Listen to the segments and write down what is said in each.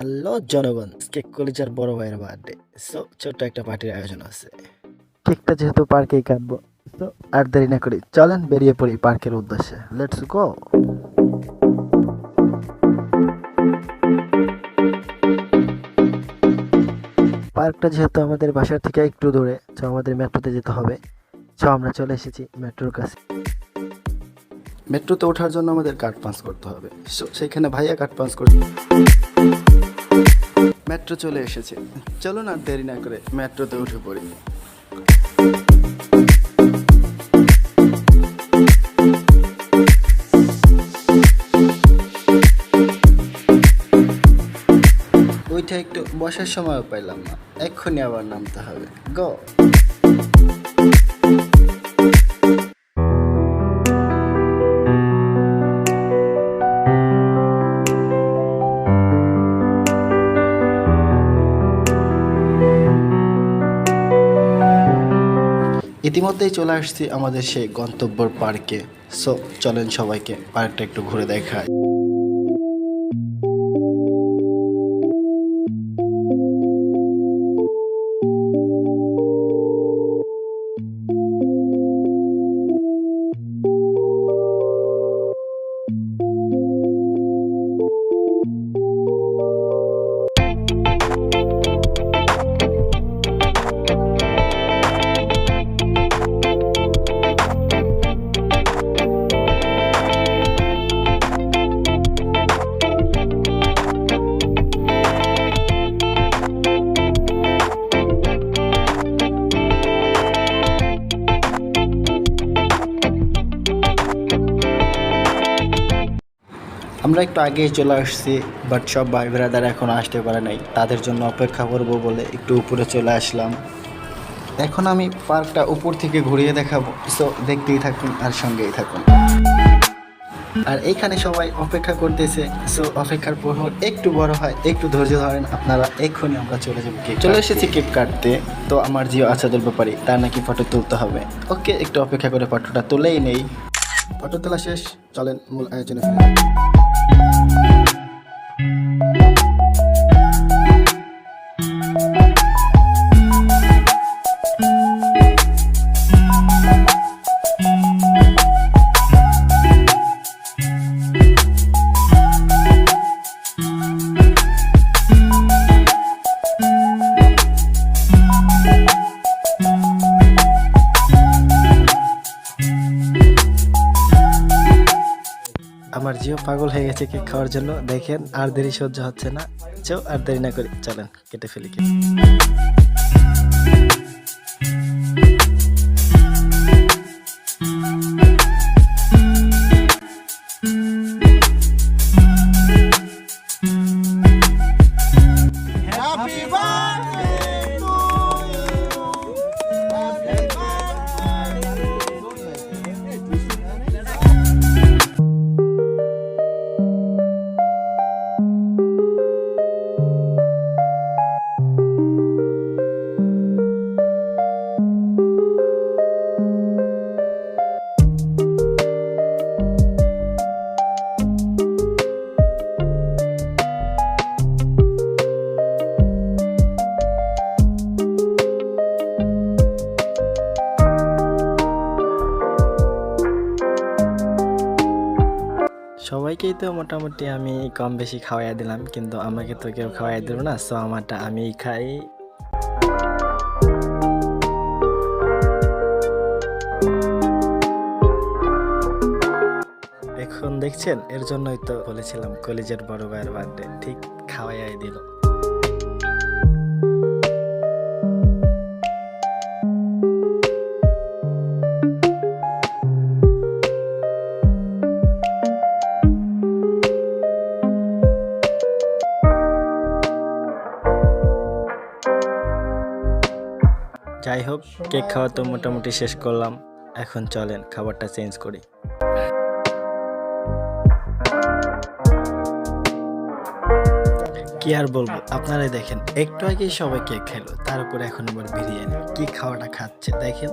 Hello জনগণ, আজকে কলিজার বড় ভাইয়ের বার্থডে। সো ছোট্ট একটা পার্টির আয়োজন আছে। কেকটা যেহেতু পার্কেই কাটবো, তো আর দেরি না করি চলেন বেরিয়ে পড়ি পার্কের উদ্দেশ্যে। Let's go. পার্কটা যেহেতু আমাদের বাসার থেকে একটু দূরে, তো আমাদের মেট্রোতে যেতে হবে। তো আমরা চলে এসেছি মেট্রোর কাছে। মেট্রোতে ওঠার জন্য আমাদের কার্ড পাঞ্চ করতে হবে। সো সেখানে ভাইয়া কার্ড পাঞ্চ করতে মেট্রো চলে এসেছে। চলো না দেরি না করে মেট্রোতে উঠে পড়ি। ওইটা একটু বসার সময়ও পাইলাম না, এক্ষুনি আবার নামতে হবে। গো। ইতিমধ্যেই চলে আসছি আমাদের সেই গন্তব্যর পার্কে। সো চলেন সবাইকে পার্কটা একটু ঘুরে দেখায়। আমরা একটু আগেই চলে আসছি, বাট সব ভাই ব্রাদার এখন আসতে পারে নাই, তাদের জন্য অপেক্ষা করব বলে একটু উপরে চলে আসলাম। এখন আমি পার্কটা উপর থেকে ঘুরিয়ে দেখাবো, সো দেখতেই থাকুন আর সঙ্গেই থাকুন। আর এইখানে সবাই অপেক্ষা করতেছে, সো অপেক্ষার প্রহর একটু বড় হয়, একটু ধৈর্য ধরেন আপনারা, এক্ষুনি আমরা চলে যাবো। চলে এসেছি কেক কাটতে। তো আমার জিও আসাদুল ব্যাপারী, তার নাকি ফটো তুলতে হবে। ওকে, একটু অপেক্ষা করে ফটোটা তুলেই নেই। ফটো তোলা শেষ, চলেন মূল আয়োজনে ফিরে যাই। আমার জিও পাগল হয়ে গেছে কেক খাওয়ার জন্য, দেখেন আর দেরি সহ্য হচ্ছে না। চো আর দেরি না করি চলেন কেটে ফেলি কেক। সবাইকেই তো মোটামুটি আমি কম বেশি খাওয়াই দিলাম, কিন্তু আমাকে তো কেউ খাওয়াই দিল না, সো আমারটা আমিই খাই। এখন দেখছেন, এর জন্যই তো বলেছিলাম কলেজের বড় ভাইয়ের বার্থডে, ঠিক খাওয়াই দিল। যাই হোক, কেক খাওয়া তো মোটামুটি শেষ করলাম, এখন চলেন খাবারটা চেঞ্জ করি। কি আর বলবো, আপনারাই দেখেন, একটু আগেই সবাই কেক খেলো, তার উপরে এখন আবার বিরিয়ানি। কি খাওয়াটা খাচ্ছে দেখেন।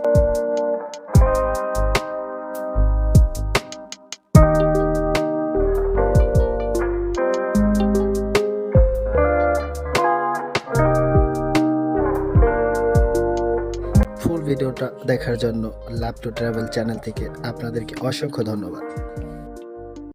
ফুল ভিডিওটা দেখার জন্য লাভ টু ট্রাভেল চ্যানেল থেকে আপনাদেরকে অসংখ্য ধন্যবাদ।